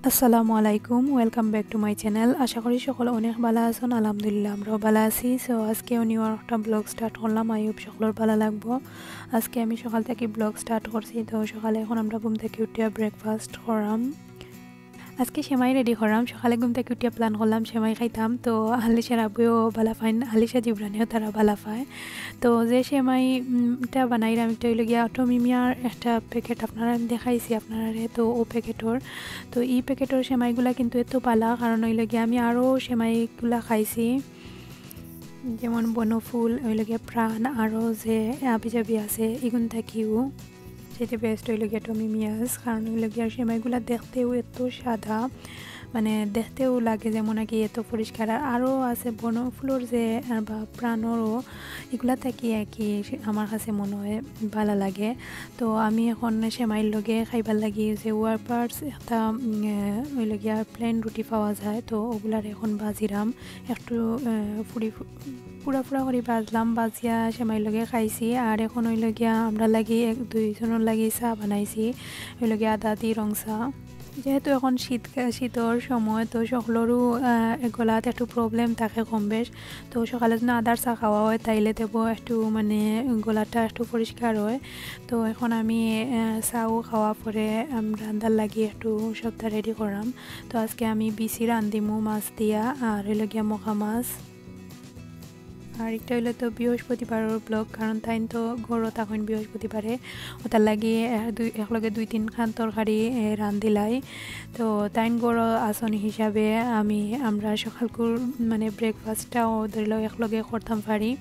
আসসালামু আলাইকুম welcome back to my channel. আশা করি সকলে অনেক ভালো আছেন। আলহামদুলিল্লাহ আমরাও ভালো আছি। সো আজকে নিউ একটা ব্লগ স্টার্ট করলাম। আই হোপ সকলের ভালো লাগবো। আজকে আমি সকাল থেকে ব্লগ স্টার্ট করছি। তো সকালে এখন আমরা ঘুম থেকে উঠিয়া ব্রেকফাস্ট করাম। আজকে সেমাই রেডি করাম। সকালে ঘুম থেকে উঠিয়া প্ল্যান করলাম সেমাই খাইতাম। তো আলিশার আব্বুও ভালো পায়, আলিশা জিব্রানিও তারা ভালো পায়। তো যে সেমাইটা বানাইলাম একটা হইল গিয়া অটোমিমিয়ার একটা প্যাকেট আপনারা দেখাইছি আপনারা। তো ও প্যাকেটর তো এই প্যাকেটর সেমাইগুলা কিন্তু এত পালা, কারণ হইল গিয়া আমি আরও সেমাইগুলা খাইছি, যেমন বনফুল হইল গিয়া প্রাণ আরও যে আবি জাবি আছে এগুন থাকিও সেটা বেস্ট হইল গিয়া টমিমিয়াস। কারণ হইল গিয়া সেমাইগুলা দেখতেও এত সাদা, মানে দেখতেও লাগে যেমন আর কি এত পরিষ্কার। আরও আছে বনফুলোর যে বা প্রাণরও এগুলা থাকি আর কি আমার কাছে মনে হয় ভালো লাগে। তো আমি এখন সেমাইর লগে খাইবার লাগি যে ওয়ারপার্স একটা ওই লগিয়া প্লেন রুটি পাওয়া যায়। তো ওগুলার এখন বাজিরাম একটু পুরা করে বাজলাম, বাজিয়া সেমাইর লগে খাইছি। আর এখন ওই লগিয়া আমরা লাগি দুইজনের লাগি চা বানাইছি, ওই লগিয়া আদা দি রং চা। যেহেতু এখন শীতর সময়, তো সকলেরও গলাত একটু প্রবলেম থাকে কম বেশ। তো সকালে যদি আদার চা খাওয়া হয় তাইলে দেব একটু মানে গলাটা একটু পরিষ্কার হয়। তো এখন আমি চাও খাওয়া পরে রান্দার লাগি একটু সবটা রেডি করাম। তো আজকে আমি বিচি রান্দিমু মাছ দিয়া, আর হইলে গিয়া মখা মাছ। আর একটা হইলে তো বৃহস্পতিবারের ব্লগ, কারণ তাই তো গরো তখন বৃহস্পতিবারে ওটার লাগি একলগে 2-3 খান তরকারি রান্ধিলাই। তো তাইন গরো আসন হিসাবে আমরা সকালকুর মানে ব্রেকফাস্টটাও ধরিল একলগে করতাম পারি।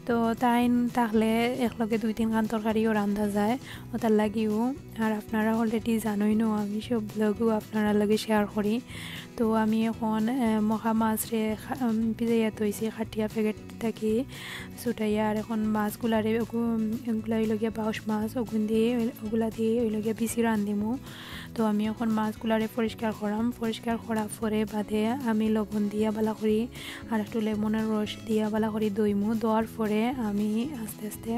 তো তাইন তাহলে একলগে 2-3 খান তরকারিও রান্ধা যায় ওটার লাগিও। আর আপনারা অলরেডি জানোই না, আমি সব ব্লগও আপনারা লগে শেয়ার করি। তো আমি এখন মখা মাছরে ভিজাইয়া তৈছি খাটিয়া প্যাকেট থাকি ছুটাইয়া। আর এখন মাছগুলারে এগুলা ওইলগিয়া বাউশ মাছ ওগুলা দিয়ে ওইলগিয়া বিচি রান্ধিমু। তো আমি এখন মাছগুলারে পরিষ্কার করার পরে বাদে আমি লবণ দিয়া বালা করি আর একটু লেমনের রস দিয়া বালা করি দইমু। দেওয়ার পরে আমি আস্তে আস্তে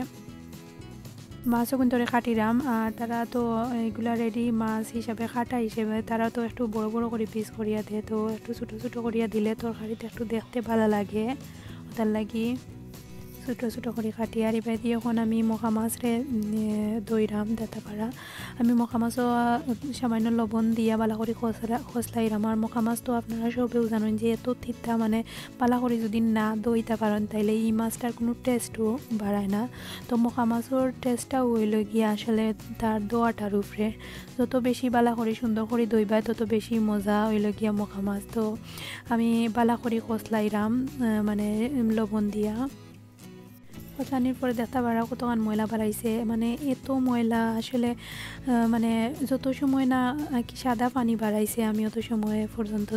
মাছও কিন্তু কাটিলাম। আর তারা তো এগুলা রেডি মাছ হিসাবে কাটা হিসেবে তারা তো একটু বড় বড় করে পিস করিয়া দেয়। তো একটু ছোটো ছোটো করিয়া দিলে তরকারিতে একটু দেখতে ভালো লাগে, ওটার লাগি ছোটো ছোটো করে কাটি। আর এবার দিয়ে এখন আমি মখা মাছরে দইরাম দাতা পারা। আমি মখা মাছও সামান্য লবণ দিয়া বালা করে খসলাইরাম। আর মখা মাছ তো আপনারা সবেও জানেন যে এত তিতা, মানে পালা করে যদি না দইতে পারেন তাইলে এই মাছটার কোনো টেস্টও বাড়ায় না। তো মখা মাছের টেস্টটাও হইল গিয়ে আসলে তার দোয়াটার উপরে যত বেশি বালা করে সুন্দর করে দইবায় তত বেশি মজা হইল গিয়া মখা মাছ। তো আমি বালা করে খসলাইরাম মানে লবণ দিয়া। কষানির পরে দেখতে পারা কতক্ষণ ময়লা বাড়াইছে, মানে এত ময়লা আসলে মানে যত সময় না কি সাদা পানি বাড়াইছে আমি অত সময় পর্যন্ত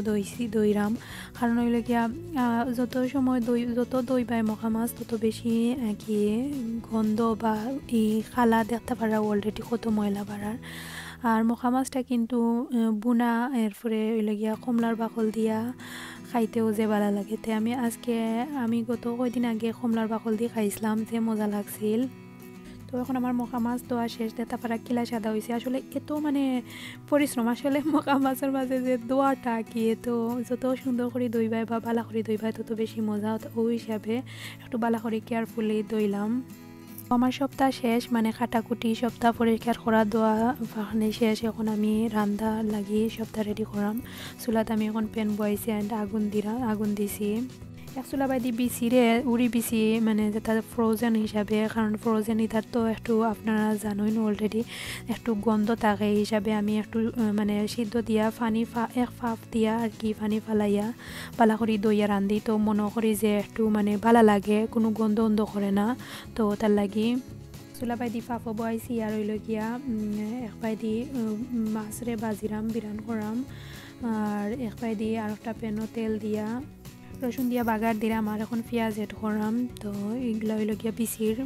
দইরাম। কারণ হইল গিয়া যত দই পায় মখা মাছ তত বেশি কি গন্ধ বা এই খালা দেখতে পারা অলরেডি কত ময়লা বাড়ার। আর মখা মাছটা কিন্তু বুনা এরপরে হইল গিয়া কমলার বাকল দিয়া খাইতেও যে ভালো লাগে। তে আমি গত কয়দিন আগে কমলার বাকল দিয়ে খাইছিলাম, যে মজা লাগছিল। তো এখন আমার মখা মাছ দোয়া শেষ, তারপরে কিলা সাদা হয়েছে। আসলে এত মানে পরিশ্রম আসলে মখা মাছের মাঝে যে দোয়াটা কি তো যত সুন্দর করে দইবাই বা বালা করে দইবাই তত বেশি মজা। ওই হিসাবে একটু বালা করে কেয়ারফুলি দইলাম। আমার সপ্তাহ শেষ, মানে কাটাকুটি সপ্তাহ পরিষ্কার করা দোয়া ফাখানি শেষ। এখন আমি রান্দা লাগি সপ্তাহ রেডি করাম। চুলাত আমি এখন প্যান বয়াইছি অ্যান্ড আগুন দিছি। এক চুলা বাইদি উড়ি বিচি মানে যেটা ফ্রোজেন হিসাবে, কারণ ফ্রোজেন ইতার তো একটু আপনারা জানোই না অলরেডি একটু গন্ধ থাকে হিসাবে আমি একটু মানে সিদ্ধ দিয়া এক ফাফ দিয়া আর কি পানি ফালাইয়া পালা করি দইয়া রান্ধি। তো মনে করি যে একটু মানে ভালো লাগে, কোনো গন্ধ করে না। তো তার লাগি চুলা বাইদি ফাফও বয়াইছি। আর হইল গিয়া এক বাইদি মাছরে বাজিরাম বিরান করাম। আর এক বাইদি আর একটা প্যানও তেল দিয়া রসুন দিয়া বাগার দিলাম। আর এখন পেঁয়াজ এড করাম। তো এগুলো হইল গিয়া বিচির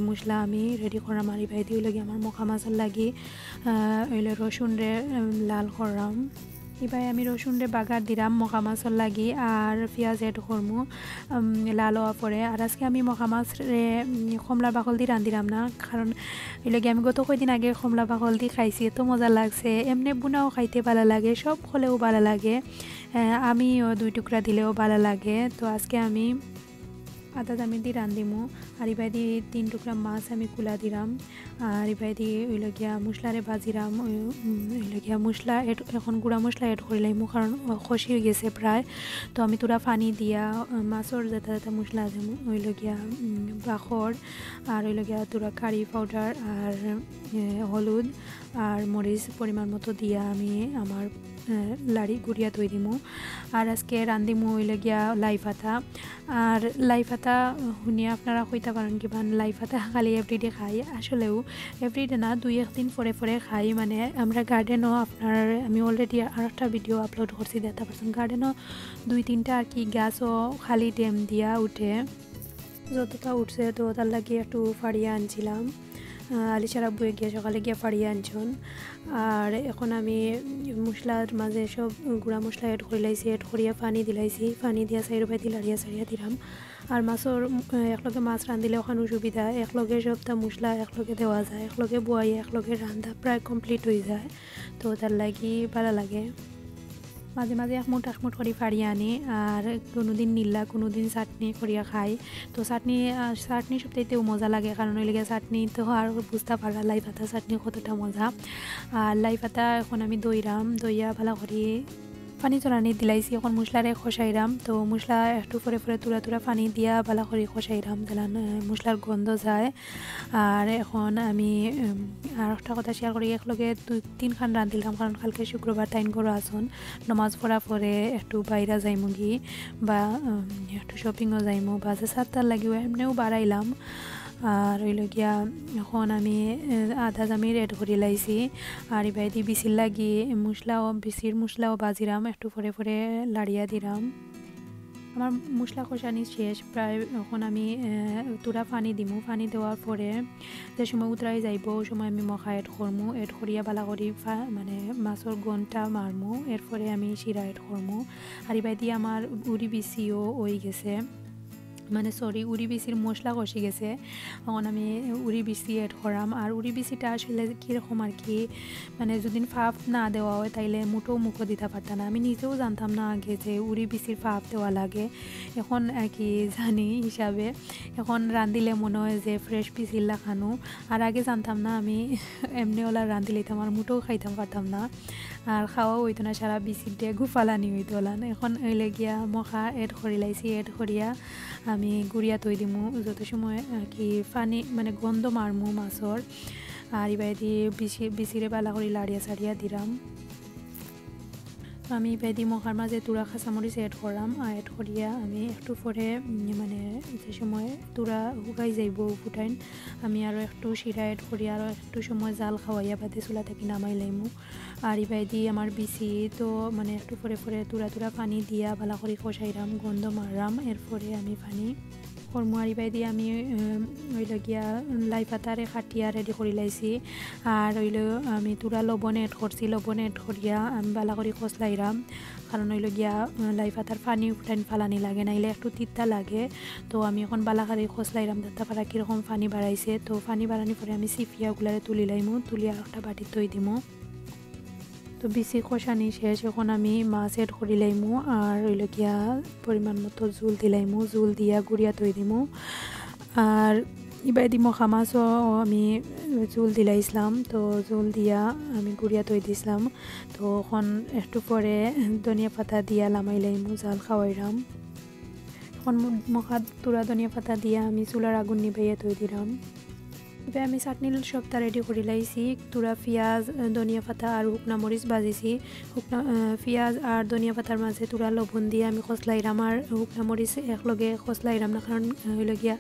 মশলা আমি রেডি করাম। আর এই হইল গিয়া আমার মখা মাছের লাগি হইলে রসুন রে লাল করাম। এবার আমি রসুনরে বাগার দিলাম মখা মাছর লাগি আর পেঁয়াজ এড করমু লাল হওয়া পরে। আর আজকে আমি মখা মাছরে কমলা বাকল দিয়ে রাঁধিলাম না, কারণ এলাকি আমি গত কয়দিন আগে কমলা বাকল দিয়ে খাইছি, এত মজা লাগছে। এমনি বুনাও খাইতে ভালো লাগে, সব হলেও ভালো লাগে, আমিও 2 টুকরা দিলেও ভালো লাগে। তো আজকে আমি আদা দামি দিয়ে রাঁধিমু। আর এবার দিয়ে 3 টুকরা মাছ আমি কুলা দিলাম। আর এবার দিয়ে ওইল গিয়া মশলারে ভাজিলাম। ওইল গিয়া মশলা এখন গুঁড়া মশলা এড করিলাম, কারণ খসি হয়ে গেছে প্রায়। তো আমি তোরা পানি দিয়া মাছর যেটা যেটা মশলা আছে ওইল গিয়া বাখর আর ওইল গিয়া তোরা কারি পাউডার আর হলুদ আর মরিচ পরিমাণ মতো দিয়া আমি আমার লাড়ি গুড়িয়া তৈ দিমু। আর আজকে রান্ধিমু হইলে গিয়া লাই পাতা। আর লাই পাতা শুনিয়ে আপনারা কইতে পারেন কিবা লাই পাতা খালি এভরিডে খাই, আসলেও এভরিডে না, 2-1 দিন পরে পরে খাই। মানে আমরা গার্ডেনও আপনার আমি অলরেডি আর একটা ভিডিও আপলোড করছি, দেখতে পারছেন। গার্ডেনও 2-3টা আর কি গাছও খালি ডেম দিয়া উঠে, যতটা উঠছে তো তার লাগে একটু ফাড়িয়ে আনছিলাম। আলিশার আব্বুয়ে গিয়ে সকালে গিয়ে ফাড়িয়ে আনছেন। আর এখন আমি মশলার মাঝে সব গুঁড়া মশলা এড করে লাইছি, এড করিয়া পানি দিলাইছি, পানি দিয়া সাইড বাই লাড়িয়া সারিয়া দিলাম। আর মাছর একলগে মাছ রাঁধিলে ওখানে সুবিধা, একলগে সবটা মশলা একলগে দেওয়া যায়, একলগে বয়াইয়া একলগে রান্ধা প্রায় কমপ্লিট হয়ে যায়, তো তার লাগি ভালো লাগে। মাঝে মাঝে একমুট করে ফাড়িয়ে আনি। আর কোনোদিন নিল্লা কোনোদিন চাটনি করিয়া খাই। তো চাটনি সবথেকেও মজা লাগে, কারণ ওই লেগে চাটনি তো আর বুঝতে পারা লাই পাতা চাটনি কতটা মজা। আর লাই পাতা এখন আমি দইয়া ভালো করি পানি চলানি দিলাইছি। এখন মশলারে খসাইরাম, তো মশলা একটু পরে পরে তুরা পানি দিয়া ভালো করে খসাইরাম, যেন মশলার গন্ধ যায়। আর এখন আমি আর একটা কথা শেয়ার করি, একলগে 2-3 খান রাঁধিলাম, কারণ কালকে শুক্রবার টাইম করে আসুন, নমাজ পড়া পরে একটু বাইরে যাইমু গি বা একটু শপিংও যাইমু, বা যে 7টার লাগিও এমনিও বাড়াইলাম। আর ওই গিয়া এখন আমি আধা জামির এড করে লাইছি। আর এবার দিয়ে বিচির লাগি বিচির মশলাও বাজিরাম, একটু পরে পরে লাড়িয়া দিলাম। আমার মশলা কষানি শেষ প্রায়। এখন আমি তোরা পানি দিমু, পানি দেওয়ার পরে যে সময় উতরাই যাইব ওই সময় আমি মখা এড করমু, এড করিয়া বালা করি মানে মাছর গনটা মারমু, এরপরে আমি শিরা এড করমু। আর এবার দিয়ে আমার উড়ি বিচিও হয়ে গেছে, মানে উড়ি বিচির মশলা কষি গেছে। এখন আমি উড়ি বিচি এড করাম। আর উড়ি বিচিটা আসলে কীরকম আর কি, মানে যদি ফাপ না দেওয়া হয় তাইলে মুখও দিতে পারতাম না। আমি নিজেও জানতাম না আগে যে উড়ি বিচির ফাপ দেওয়া লাগে, এখন আর কি জানি হিসাবে। এখন রাঁধিলে মনে হয় যে ফ্রেশ বিচির লাখানো, আর আগে জানতাম না। আমি এমনি ওলা রাঁধি লইতাম আর মুঠেও খাইতাম পারতাম না, আর খাওয়াও হইতো না, সারা বিচির দিয়ে গুফালানি হইতো ওলান। এখন ওইলে গিয়া মখা এড করি লাইছি, এড করিয়া আমি গুড়িয়া তৈ দিমু যত সময় আর কি পানি মানে গন্ধ মারমু মাছর। আর এবার দিয়ে বিচিরে বালা করে লাড়িয়া সারিয়া দিলাম। আমি এবার দিয়ে মখার মাঝে তুরা কাঁচামরিচ এড করাম, আর এড করিয়া আমি একটু পরে মানে যে সময় তুরা শুকাই যাইব ফুটাইন, আমি আরও একটু শিরা এড করি, আরও একটু সময় জাল খাওয়াইয়া বাদে চুলা থেকে নামাই লাইমু। আর এবার দিয়ে আমার বিচি তো মানে একটু পরে পরে তুরা পানি দিয়া ভালো করে কষাইরাম, গন্ধ মাররাম, এরপরে আমি পানি কর্মু। আর এবার দিয়ে আমি ওইল গিয়া লাই পাতারে কাটিয়া রেডি করে লাইছি। আর ওইল আমি তুরা লবণ এড করছি, লবণ এড করিয়া আমি ভালো করে কষলাইরাম, কারণ ওইল গিয়া লাই পাতার পানি উঠাইন ফালানি লাগে, নাইলে একটু তিতা লাগে। তো আমি এখন বালা করে কষলাইরাম, দেখতে পারা কীরকম পানি বাড়াইছে। তো পানি বাড়ানি পরে আমি সিপিয়াগুলারে তুলি লাইমু, তুলি আর একটা বাটির তৈ দিমু। তো বিচি কষানি শেষ, এখন আমি মাছ এড করি লাইমু। আর ওইল গিয়া পরিমাণ মতো জুল দিলাইমু, জুল দিয়া গুড়িয়া তৈ দিমু। আর এবার দি মখা মাছও আমি জুল দিলাইছিলাম, তো জুল দিয়া আমি গুড়িয়া তৈ দিছিলাম। তো এখন একটু পরে ধনিয়া পাতা দিয়া লামাই লাইমু, জাল খাওয়াইরাম। এখন মখা তুরা ধনিয়া পাতা দিয়া আমি চুলার আগুন নিবাইয়া তৈ দিলাম। এবার আমি চাটনির সবটা রেডি করে লাইছি। তুরা পেঁয়াজ ধনিয়া পাতা আর শুকনা মরিচ ভাজিছি, পেঁয়াজ আর ধনিয়া পাতার মাঝে তুরা লবণ দিয়ে আমি কষলাইরাম। আর শুকনা মরিচ একলগে কষলাইরাম না, কারণ হইলগিয়া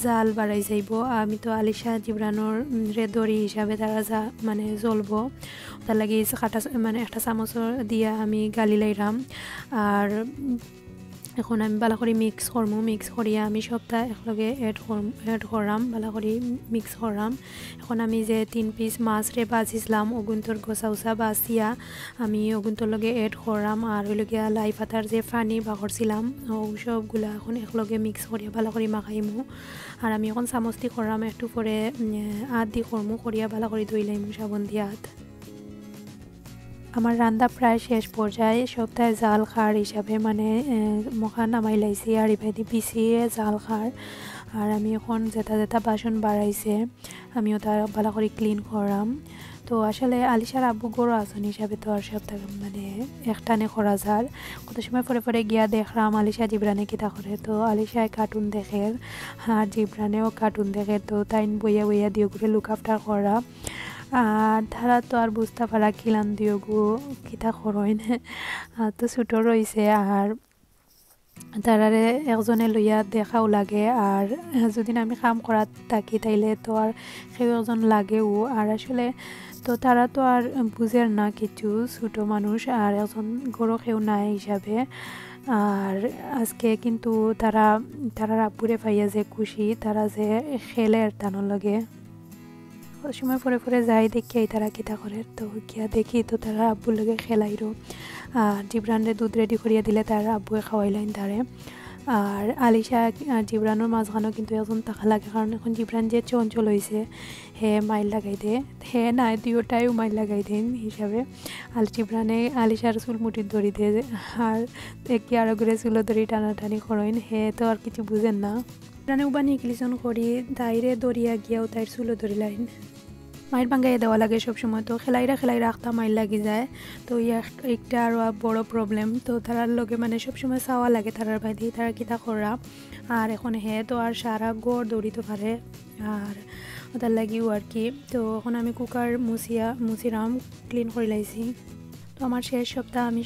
জাল বাড়াই যাইব। আমি তো আলিশা জিব্রানোর রেদরি হিসাবে তারা মানে জ্বলবো, তার লাগে কাটা মানে একটা চামচ দিয়া আমি গালি লাইরাম। আর এখন আমি ভালো করে মিক্স করবো, মিক্স করিয়া আমি সবটা একলগে এড করাম, ভালো করে মিক্স করাম। এখন আমি যে 3 পিস মাছ রে বাজিছিলাম অগুন্তর গোসা উসা বাসিয়া আমি অগুন্তর লগে এড করাম। আর ওই লগে লাই পাতার যে পানি বা করছিলাম ও সবগুলা এখন একলগে মিক্স করিয়া ভালো করে মাখাইমু। আর আমি এখন চামচটি করাম, একটু পরে আদ দি করমু, করিয়া ভালো করে ধুই লাইমু সাবন দিয়ে আদ। আমার রান্না প্রায় শেষ পর্যায়ে, সপ্তাহে জাল খার হিসাবে মানে মখা নামাই লাইছি আর ইভাইদি পিছিয়ে জাল খার। আর আমি এখন যেটা বাসন বাড়াইছে আমিও তার ভালো করে ক্লিন করাম। তো আসলে আলিশার আব্বু গরু আসন হিসাবে তো আর সপ্তাহ মানে একটানে করা যার। কত সময় পরে গিয়া দেখলাম আলিশা জিব্রানে কিতা করে, তো আলিশায় কার্টুন দেখে আর জিব্রানেও কার্টুন দেখে, তো তাই বইয়া দিয়ে ঘুরে লুক আফটার করা। আর তারা তো আর বুঝতে পারা খিলান দিও গো কিতা করইন, তো ছোটো রয়েছে আর তারারে একজনে লইয়া দেখাও লাগে। আর যদি আমি কাম করা থাকি তাইলে তো আর কেউ একজন লাগেও। আর আসলে তো তারা তো আর বুঝের না কিছু, ছোটো মানুষ আর একজন গরু কেউ নাই হিসাবে। আর আজকে কিন্তু তারা আব্বুরে পাইয়া যে খুশি, তারা যে খেলের টানোর লাগে সময় পরে যাই দেখি তারা কিতা করে। তো গিয়া দেখি তো তারা আব্বুর লগে খেলাইরো। আর জিব্রানরে দুধ রেডি করিয়া দিলে তার আব্বুয়ে খাওয়াইলেন তারে। আর আলিশা আর জিব্রানোর মাঝখানেও কিন্তু এখন টাকা লাগে, কারণ এখন জিব্রান যে চঞ্চল হয়েছে হে মাইল লাগাই দে, হে নাই দুইটাইও মাইল লাগাই দেন হিসাবে। আর জিব্রানে আলিশার চুল মুঠির ধরি দে আর দেখি আরো করে চুলো ধরি টানাটানি করেন, হে তো আর কিছু বুঝেন না। জিব্রানে উবানি ক্লিশন করি তাইরে দরিয়া গিয়াও তাইর চুলো ধরি লাইন মায়ের বাঙ্গাইয়ে দেওয়া লাগে সবসময়। তো খেলাইরা আখতা মাইল লাগি যায়, তো একটা আরও বড় প্রবলেম। তো তারার লগে মানে সবসময় চাওয়া লাগে তারার বাইরে তারা কিতা করা। আর এখন হে তো আর সারা গড় দৌড়িতে পারে আর ওটার লাগিও আর কি। তো এখন আমি কুকার মুছিরাম ক্লিন করে লাইছি। তো আমার শেষ সপ্তাহ আমি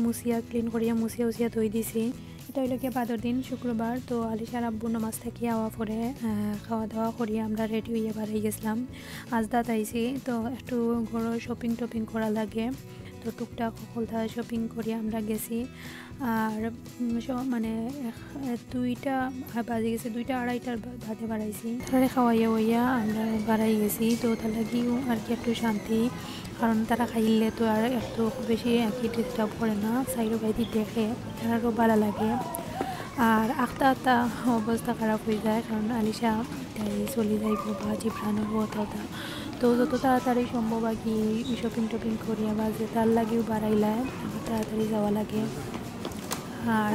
মুছিয়া ক্লিন করিয়া মুছিয়া ধুই দিছি। এটা হইল গিয়ে বাদর দিন শুক্রবার। তো আলিশার আব্বুর নামাজ থেকে আওয়া পরে খাওয়া দাওয়া করিয়া আমরা রেডি হইয়া বাড়াই গেছিলাম। আজদাত আইছি, তো একটু ঘরের শপিং করা লাগে, তো টুকটাক সকলটা শপিং করিয়া আমরা গেছি। আর মানে 2টা বাজে গেছে, 2টা আড়াইটার বাদে বাড়াইছি। তারা খাওয়াইয়া আমরা বাড়াই গেছি। তো তার লাগিও আর কি একটু শান্তি, কারণ তারা খাইলে তো আর একটু বেশি আর কি ডিস্টার্ব করে না, সাইডও বাইদি দেখে তারারও ভালো লাগে। আর আখতা অবস্থা খারাপ হয়ে যায়, কারণ আলিশা তাই চলে যাইব বা জিব্রানোর কথা। তো যত তাড়াতাড়ি সম্ভব আর কি শপিং করিয়া বা যে তার লাগেও বাড়াইলায় তাড়াতাড়ি যাওয়া লাগে। আর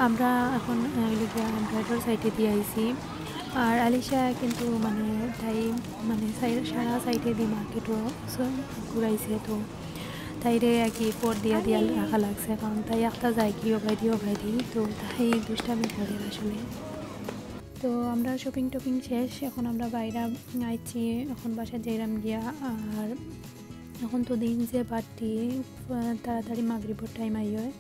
আমরা এখন এমব্রয়ডারি সাইটে দিয়ে আইছি। আর আলিশা কিন্তু মানে তাই মানে সারা সাইডে দিয়ে মার্কেটও ঘুরাইছে, তো তাইরে আর কি পর দিয়া রাখা লাগছে, কারণ তাই একটা যায় কি অভাই দিই, তো তাই দুষ্টামি করে আসলে। তো আমরা শপিং শেষ, এখন আমরা বাইরে আইছি, এখন বাসায় যাইরাম গিয়া। আর এখন তো দিন যে বাড়তি তাড়াতাড়ি মাগরিবের টাইম হয়,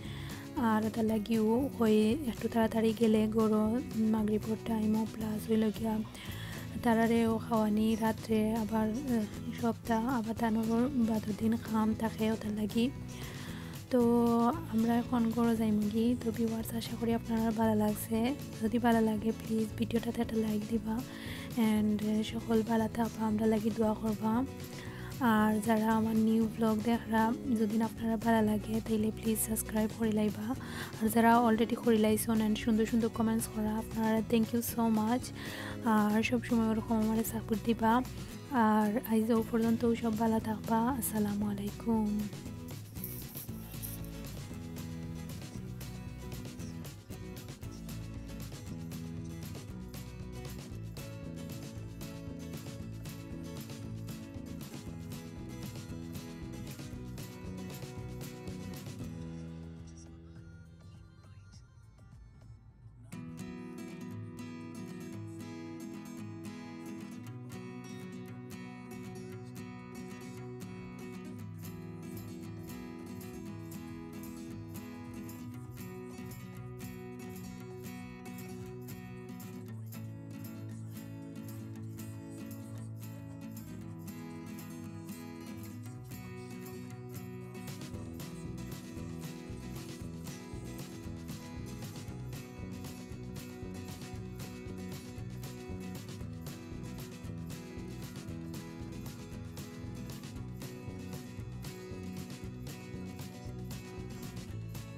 আর ওটা লাগিও হয়ে একটু তাড়াতাড়ি গেলে গরো মাগরিবের টাইমও প্লাস হইল গিয়া তারারেও খাওয়ানি রাত্রে আবার সপ্তাহ আবার তানোর বাদর দিন খাম থাকে ওটার লাগি। তো আমরা এখন গড়ে যাইমগি। তো ভিউয়ার্স, আশা করি আপনারা ভালো লাগছে। যদি ভালো লাগে প্লিজ ভিডিওটাতে একটা লাইক দিবা অ্যান্ড সকল ভালো থাকবা, আমরা লাগি দোয়া করবা। আর যারা আমার নিউ ব্লগ দেখরা যদি আপনারা ভালো লাগে তাইলে প্লিজ সাবস্ক্রাইব করে লাইবা। আর যারা অলরেডি করে লাইছেন অ্যান্ড সুন্দর কমেন্টস করা আপনারা থ্যাংক ইউ সো মাচ। আর সবসময় ওরকম আমার সাপোর্ট দিবা। আর আজ পর্যন্ত সব ভালো থাকবা। আসসালামু আলাইকুম।